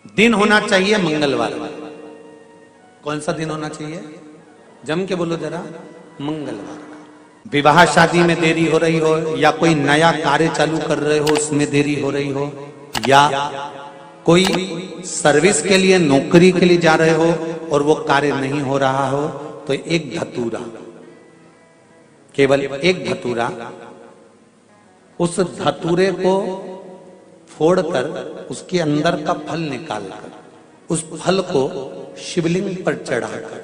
दिन होना चाहिए मंगलवार। कौन सा दिन होना चाहिए? जम के बोलो जरा। मंगलवार। विवाह शादी में देरी हो रही हो, या कोई नया कार्य चालू कर रहे हो उसमें देरी हो रही हो, या कोई सर्विस के लिए नौकरी के लिए जा रहे हो और वो कार्य नहीं हो रहा हो, तो एक धतूरा, केवल एक धतूरा, उस धतूरे को फोड़कर उसके अंदर का फल निकालकर उस फल को शिवलिंग पर चढ़ाकर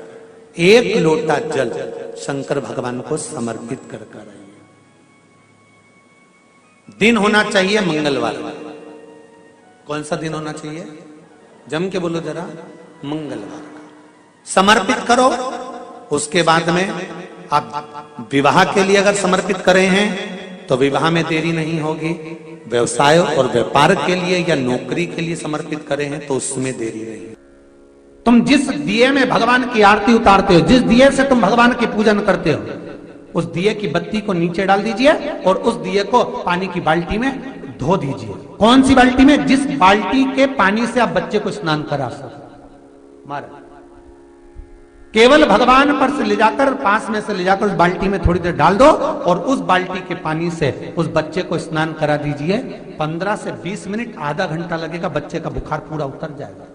एक लोटा जल शंकर भगवान को समर्पित कर आइए। दिन होना चाहिए मंगलवार। कौन सा दिन होना चाहिए? जम के बोलो जरा। मंगलवार का समर्पित करो। उसके बाद में आप विवाह के लिए अगर समर्पित करे हैं तो विवाह में देरी नहीं होगी। व्यवसाय और व्यापार के लिए या नौकरी के लिए समर्पित करे हैं तो उसमें देरी नहीं। तुम जिस दिए में भगवान की आरती उतारते हो, जिस दिए से तुम भगवान की पूजन करते हो, उस दिए की बत्ती को नीचे डाल दीजिए और उस दिए को पानी की बाल्टी में धो दीजिए। कौन सी बाल्टी में? जिस बाल्टी के पानी से आप बच्चे को स्नान करा सको। महाराज केवल भगवान पर से ले जाकर, पास में से ले जाकर उस बाल्टी में थोड़ी देर डाल दो और उस बाल्टी के पानी से उस बच्चे को स्नान करा दीजिए। 15 से 20 मिनट, आधा घंटा लगेगा, बच्चे का बुखार पूरा उतर जाएगा।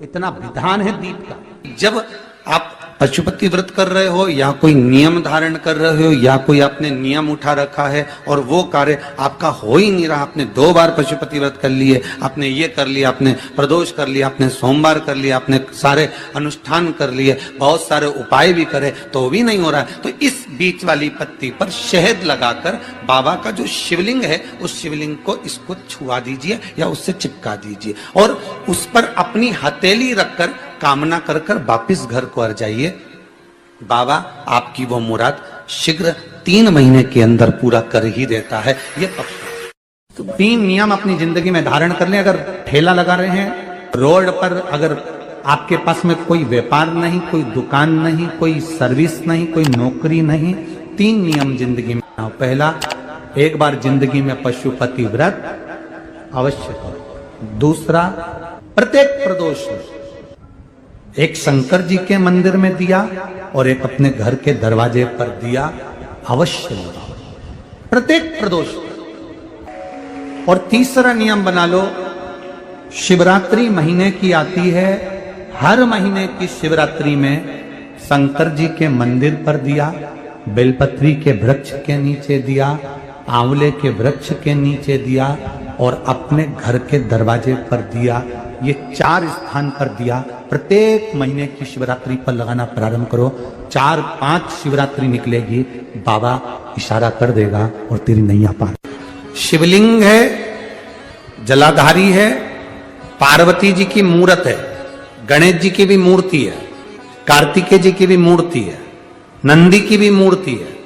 इतना विधान है दीप का। जब आप पशुपति व्रत कर रहे हो या कोई नियम धारण कर रहे हो या कोई आपने नियम उठा रखा है और वो कार्य आपका हो ही नहीं रहा, आपने 2 बार पशुपति व्रत कर लिए, आपने ये कर लिया, आपने प्रदोष कर लिया, आपने सोमवार कर लिया, आपने सारे अनुष्ठान कर लिए, बहुत सारे उपाय भी करे तो भी नहीं हो रहा है, तो इस बीच वाली पत्ती पर शहद लगाकर बाबा का जो शिवलिंग है उस शिवलिंग को इसको छुआ दीजिए या उससे चिपका दीजिए और उस पर अपनी हथेली रखकर कामना कर कर वापिस घर को आ जाइए। बाबा आपकी वो मुराद शीघ्र 3 महीने के अंदर पूरा कर ही देता है। ये पक्का। तो 3 नियम अपनी जिंदगी में धारण कर लें। अगर ठेला लगा रहे हैं रोड पर, अगर आपके पास में कोई व्यापार नहीं, कोई दुकान नहीं, कोई सर्विस नहीं, कोई नौकरी नहीं, 3 नियम जिंदगी में। पहला, एक बार जिंदगी में पशुपति व्रत अवश्य करो। दूसरा, प्रत्येक प्रदोष एक शंकर जी के मंदिर में दिया और एक अपने घर के दरवाजे पर दिया अवश्य लगाओ, प्रत्येक प्रदोष। और तीसरा नियम बना लो, शिवरात्रि महीने की आती है, हर महीने की शिवरात्रि में शंकर जी के मंदिर पर दिया, बेलपत्री के वृक्ष के नीचे दिया, आंवले के वृक्ष के नीचे दिया और अपने घर के दरवाजे पर दिया। ये 4 स्थान पर दिया। प्रत्येक महीने की शिवरात्रि पर लगाना प्रारंभ करो। 4-5 शिवरात्रि निकलेगी, बाबा इशारा कर देगा और तेरी नैया पार। शिवलिंग है, जलाधारी है, पार्वती जी की मूर्त है, गणेश जी की भी मूर्ति है, कार्तिकेय जी की भी मूर्ति है, नंदी की भी मूर्ति है।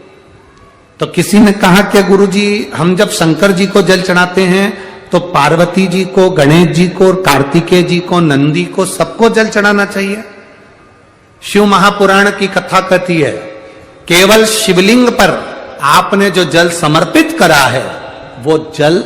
तो किसी ने कहा कि गुरुजी हम जब शंकर जी को जल चढ़ाते हैं तो पार्वती जी को, गणेश जी को, कार्तिकेय जी को, नंदी को, सबको जल चढ़ाना चाहिए। शिव महापुराण की कथा कहती है केवल शिवलिंग पर आपने जो जल समर्पित करा है वो जल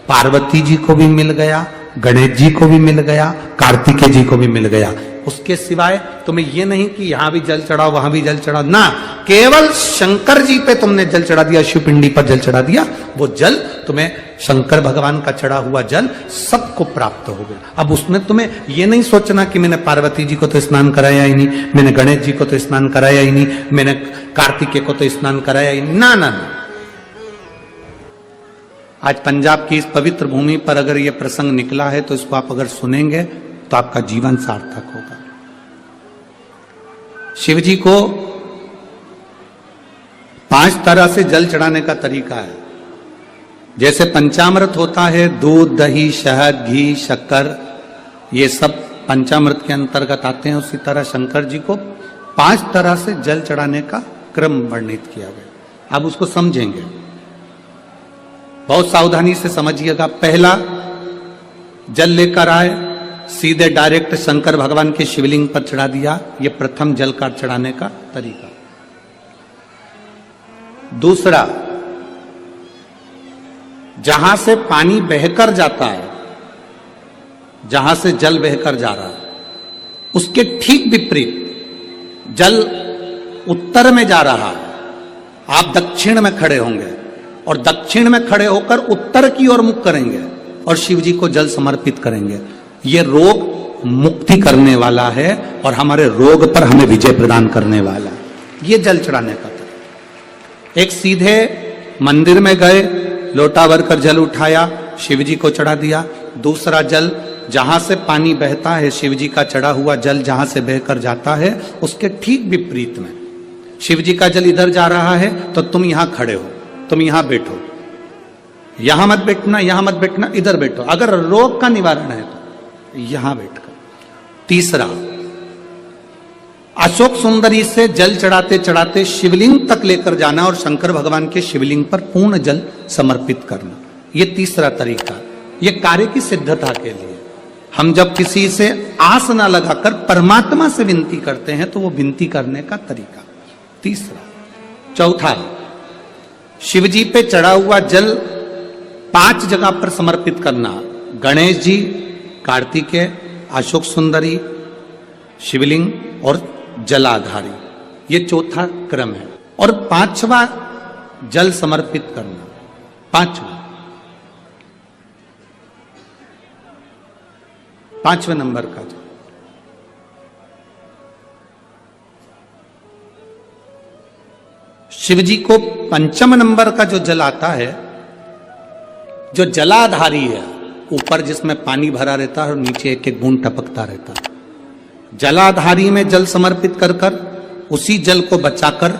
पार्वती जी को भी मिल गया, गणेश जी को भी मिल गया, कार्तिकेय जी को भी मिल गया। उसके सिवाय तुम्हें ये नहीं कि यहां भी जल चढ़ाओ वहां भी जल चढ़ाओ ना, केवल शंकर जी पे तुमने जल चढ़ा दिया, शिव पिंडी पर जल चढ़ा दिया, वो जल तुम्हें शंकर भगवान का चढ़ा हुआ जल सबको प्राप्त हो गया। अब उसमें तुम्हें ये नहीं सोचना कि मैंने पार्वती जी को तो स्नान कराया ही नहीं, मैंने गणेश जी को तो स्नान कराया ही नहीं, मैंने कार्तिकेय को तो स्नान कराया ही नहीं। ना ना ना, आज पंजाब की इस पवित्र भूमि पर अगर ये प्रसंग निकला है तो इसको आप अगर सुनेंगे तो आपका जीवन सार्थक होगा। शिव जी को 5 तरह से जल चढ़ाने का तरीका है। जैसे पंचामृत होता है, दूध, दही, शहद, घी, शक्कर, ये सब पंचामृत के अंतर्गत आते हैं, उसी तरह शंकर जी को 5 तरह से जल चढ़ाने का क्रम वर्णित किया गया। अब उसको समझेंगे, बहुत सावधानी से समझिएगा। पहला, जल लेकर आए, सीधे डायरेक्ट शंकर भगवान के शिवलिंग पर चढ़ा दिया, ये प्रथम जल का चढ़ाने का तरीका। दूसरा, जहां से पानी बहकर जाता है जहां से जल बहकर जा रहा है, उसके ठीक विपरीत जल उत्तर में जा रहा है, आप दक्षिण में खड़े होंगे और दक्षिण में खड़े होकर उत्तर की ओर मुख करेंगे और शिव जी को जल समर्पित करेंगे। ये रोग मुक्ति करने वाला है और हमारे रोग पर हमें विजय प्रदान करने वाला है। ये जल चढ़ाने का तरीका। एक सीधे मंदिर में गए, लोटा भर कर जल उठाया, शिव जी को चढ़ा दिया। दूसरा जल जहां से पानी बहता है, शिव जी का चढ़ा हुआ जल जहां से बहकर जाता है, उसके ठीक विपरीत में शिव जी का जल इधर जा रहा है तो तुम यहां खड़े हो, तुम यहां बैठो, यहां मत बैठना, यहां मत बैठना, इधर बैठो। अगर रोग का निवारण है तो यहां बैठकर। तीसरा, अशोक सुंदरी से जल चढ़ाते चढ़ाते शिवलिंग तक लेकर जाना और शंकर भगवान के शिवलिंग पर पूर्ण जल समर्पित करना। यह तीसरा तरीका, यह कार्य की सिद्धता के लिए। हम जब किसी से आस ना लगाकर परमात्मा से विनती करते हैं तो वो विनती करने का तरीका तीसरा। चौथा, शिव जी पे चढ़ा हुआ जल 5 जगह पर समर्पित करना। गणेश जी, कार्तिकेय, अशोक सुंदरी, शिवलिंग और जलाधारी, ये चौथा क्रम है। और 5वां जल समर्पित करना, 5वें नंबर का जल। शिव जी को 5म नंबर का जो जल आता है, जो जलाधारी है, ऊपर जिसमें पानी भरा रहता है और नीचे एक एक बूंद टपकता रहता है, जलाधारी में जल समर्पित कर कर उसी जल को बचाकर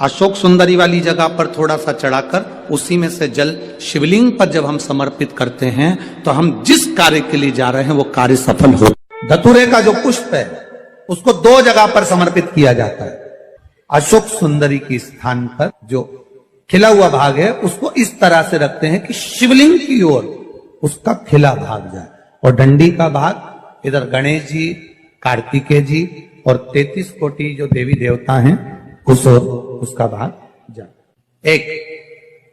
अशोक सुंदरी वाली जगह पर थोड़ा सा चढ़ाकर उसी में से जल शिवलिंग पर जब हम समर्पित करते हैं तो हम जिस कार्य के लिए जा रहे हैं वो कार्य सफल हो। धतूरे का जो पुष्प है उसको 2 जगह पर समर्पित किया जाता है। अशोक सुंदरी के स्थान पर जो खिला हुआ भाग है उसको इस तरह से रखते हैं कि शिवलिंग की ओर उसका खिला भाग जाए, और डंडी का भाग इधर गणेश जी, कार्तिकेय जी और 33 कोटि जो देवी देवता हैं उस ओर उसका भाग जाए। एक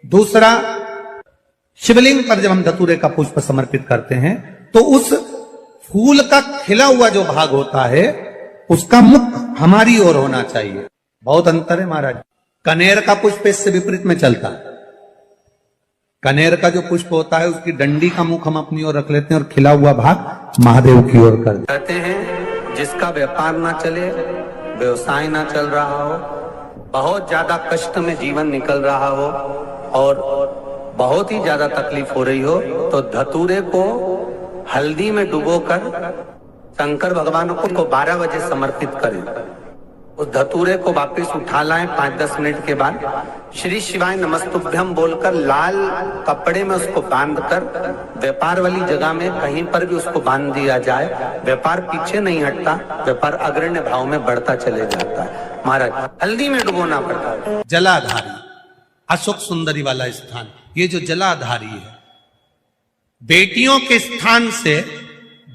दूसरा, शिवलिंग पर जब हम धतूरे का पुष्प समर्पित करते हैं तो उस फूल का खिला हुआ जो भाग होता है उसका मुख हमारी ओर होना चाहिए। बहुत अंतर है महाराज। कनेर का पुष्प इससे विपरीत में चलता है। कनेर का जो पुष्प होता है उसकी डंडी का मुख हम अपनी ओर रख लेते हैं और खिला हुआ भाग महादेव की ओर कर देते हैं। जिसका व्यापार ना चले, व्यवसाय ना चल रहा हो, बहुत ज्यादा कष्ट में जीवन निकल रहा हो और बहुत ही ज्यादा तकलीफ हो रही हो, तो धतूरे को हल्दी में डुबोकर शंकर भगवान को 12 बजे समर्पित करें। उस धतूरे को वापस उठा लाएं 5-10 मिनट के बाद, श्री शिवाय नमस्तुभ्यम बोलकर लाल कपड़े में उसको बांधकर व्यापार वाली जगह में कहीं पर भी उसको बांध दिया जाए। व्यापार पीछे नहीं हटता, व्यापार अग्रण्य भाव में बढ़ता चले जाता है। महाराज, हल्दी में डुबोना पड़ता है। जलाधारी, अशोक सुंदरी वाला स्थान, ये जो जलाधारी है, बेटियों के स्थान से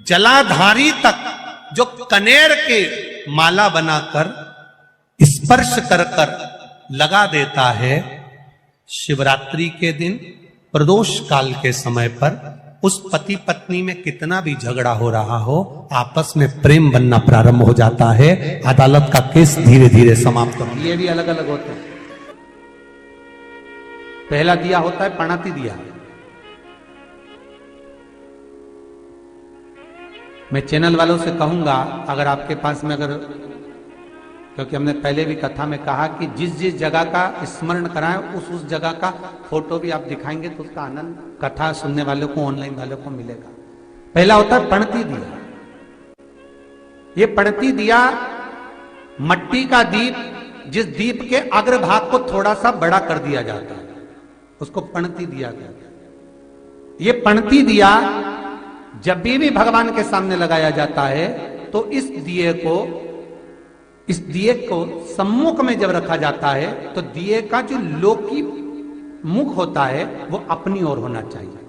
जलाधारी तक जो कनेर के माला बनाकर स्पर्श कर कर लगा देता है, शिवरात्रि के दिन प्रदोष काल के समय पर उस पति पत्नी में कितना भी झगड़ा हो रहा हो, आपस में प्रेम बनना प्रारंभ हो जाता है। अदालत का केस धीरे धीरे समाप्त हो। ये भी अलग अलग होते हैं। पहला दिया होता है पणाती दिया। मैं चैनल वालों से कहूंगा, अगर आपके पास में क्योंकि हमने पहले भी कथा में कहा कि जिस जिस जगह का स्मरण कराएं उस जगह का फोटो भी आप दिखाएंगे तो उसका आनंद कथा सुनने वालों को, ऑनलाइन वालों को मिलेगा। पहला होता है पणती दिया। ये पणती दिया मट्टी का दीप, जिस दीप के अग्रभाग को थोड़ा सा बड़ा कर दिया जाता है, उसको पणती दिया गया। ये पणती दिया जब भी भगवान के सामने लगाया जाता है तो इस दिए को सम्मुख में जब रखा जाता है तो दिए का जो लौकी मुख होता है वो अपनी ओर होना चाहिए।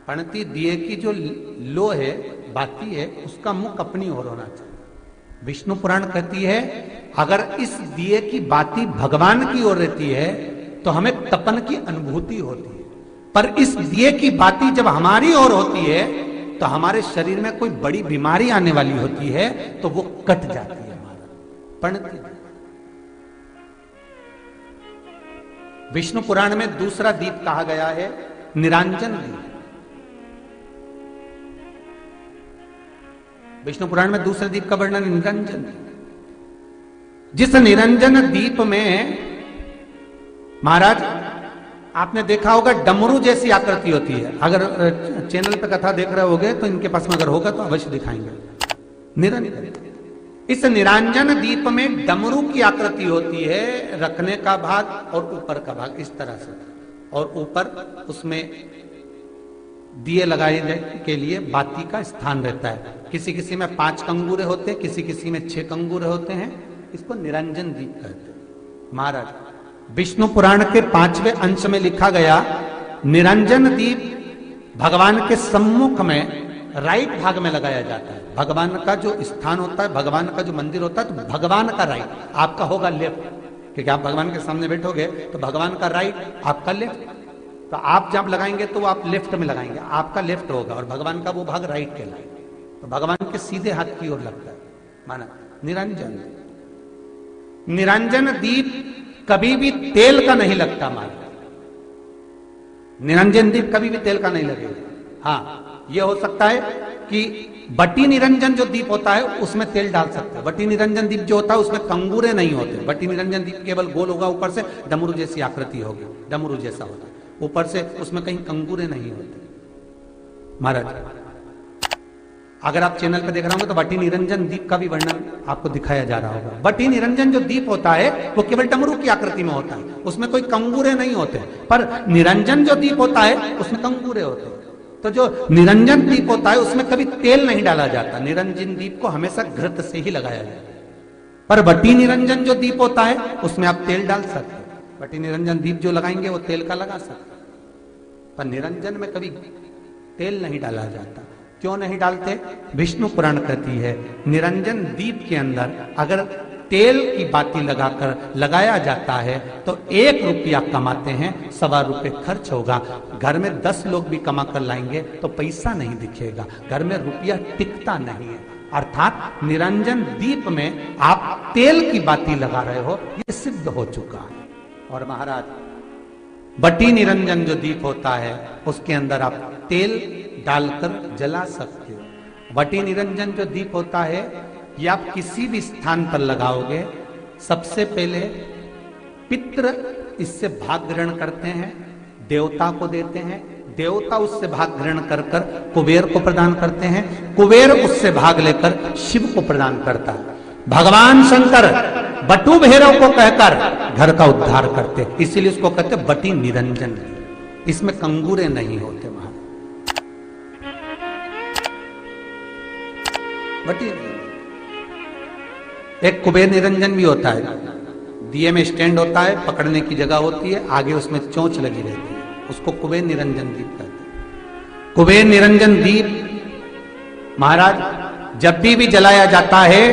पणती दिए की जो लो है, बाती है, उसका मुख अपनी ओर होना चाहिए। विष्णु पुराण कहती है अगर इस दिए की बाती भगवान की ओर रहती है तो हमें तपन की अनुभूति होती है, पर इस दिए की बाती जब हमारी ओर होती है तो हमारे शरीर में कोई बड़ी बीमारी आने वाली होती है तो वो कट जाती है, हमारा पणती। विष्णु पुराण में दूसरा दीप कहा गया है निरंजन दीप। विष्णु पुराण में दूसरे दीप का वर्णन निरंजन दीप। जिस निरंजन दीप में महाराज आपने देखा होगा डमरू जैसी आकृति होती है। अगर चैनल पे कथा देख रहे होगे तो इनके पास में अगर होगा तो अवश्य दिखाएंगे। निरंजन, इस निरंजन दीप में डमरू की आकृति होती है, रखने का भाग और ऊपर का भाग इस तरह से, और ऊपर उसमें दिए लगाए के लिए बाती का स्थान रहता है। किसी किसी में 5 कंगूरे होते हैं, किसी किसी में 6 कंगूरे होते हैं। इसको निरंजन दीप कहते हैं। महाराज विष्णु पुराण के 5वें अंश में लिखा गया निरंजन दीप भगवान के सम्मुख में राइट भाग में लगाया जाता है। भगवान का जो स्थान होता है, भगवान का जो मंदिर होता है, तो भगवान का राइट, आपका होगा लेफ्ट, क्योंकि आप भगवान के सामने बैठोगे तो भगवान का राइट, आपका लेफ्ट। तो आप जब लगाएंगे तो आप लेफ्ट में लगाएंगे, आपका लेफ्ट होगा और भगवान का वो भाग राइट कहलाएगा। तो भगवान के सीधे हाथ की ओर लगता है। माना निरंजन, निरंजन दीप कभी भी तेल का नहीं लगता। माना निरंजन दीप कभी भी तेल का नहीं लगेगा। हाँ, यह हो सकता है कि बटी निरंजन जो दीप होता है उसमें तेल डाल सकते हैं। बटी निरंजन दीप जो होता है उसमें कंगूरे नहीं होते। बटी निरंजन दीप केवल गोल होगा, ऊपर से डमरू जैसी आकृति होगी, डमरू जैसा होता है, ऊपर से उसमें कहीं कंगूरे नहीं होते। महाराज अगर आप चैनल पे देख रहे होंगे तो बटी निरंजन दीप का भी वर्णन आपको दिखाया जा रहा होगा। बटी निरंजन जो दीप होता है वो केवल डमरू की आकृति में होता है, उसमें कोई कंगूरे नहीं होते। पर निरंजन जो दीप होता है उसमें कंगूरे होते हैं। तो जो निरंजन दीप होता है उसमें कभी तेल नहीं डाला जाता। निरंजन दीप को हमेशा घृत से ही लगाया जाता है। पर बटी निरंजन जो दीप होता है उसमें आप तेल डाल सकते हैं। बटी निरंजन दीप जो लगाएंगे वो तेल का लगा सकते हैं, पर निरंजन में कभी तेल नहीं डाला जाता। क्यों नहीं डालते? विष्णु पुराण कहती है निरंजन दीप के अंदर अगर तेल की बाती लगाया जाता है तो 1 रुपया कमाते हैं, 1.25 रुपये खर्च होगा। घर में 10 लोग भी कमा कर लाएंगे तो पैसा नहीं दिखेगा, घर में रुपया टिकता नहीं है। अर्थात निरंजन दीप में आप तेल की बाती लगा रहे हो, ये सिद्ध हो चुका है। और महाराज बटी निरंजन जो दीप होता है उसके अंदर आप तेल डालकर जला सकते हो। बटी निरंजन जो दीप होता है ये आप किसी भी स्थान पर लगाओगे, सबसे पहले पितृ इससे भाग ग्रहण करते हैं, देवता को देते हैं, देवता उससे भाग ग्रहण कर कर कुबेर को प्रदान करते हैं, कुबेर उससे भाग लेकर शिव को प्रदान करता है। भगवान शंकर बटु भैरव को कहकर घर का उद्धार करते, इसीलिए उसको कहते बटी निरंजन। इसमें कंगूरे नहीं होते। वहां बटी एक कुबेर निरंजन भी होता है, दिए में स्टैंड होता है, पकड़ने की जगह होती है, आगे उसमें चोंच लगी रहती है, उसको कुबेर निरंजन दीप कहते हैं। कुबेर निरंजन दीप महाराज जब भी जलाया जाता है,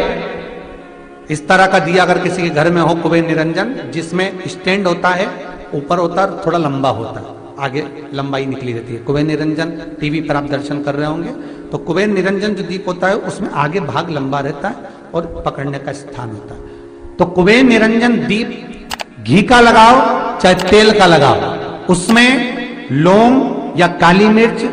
इस तरह का दिया अगर किसी के घर में हो कुबेर निरंजन, जिसमें स्टैंड होता है, ऊपर होता है, थोड़ा लंबा होता है, आगे लंबाई निकली रहती है। कुबेर निरंजन टीवी पर आप दर्शन कर रहे होंगे तो कुबेर निरंजन जो दीप होता है उसमें आगे भाग लंबा रहता है और पकड़ने का स्थान होता है। तो कुबेर निरंजन दीप घी का लगाओ चाहे तेल का लगाओ, उसमें लौंग या काली मिर्च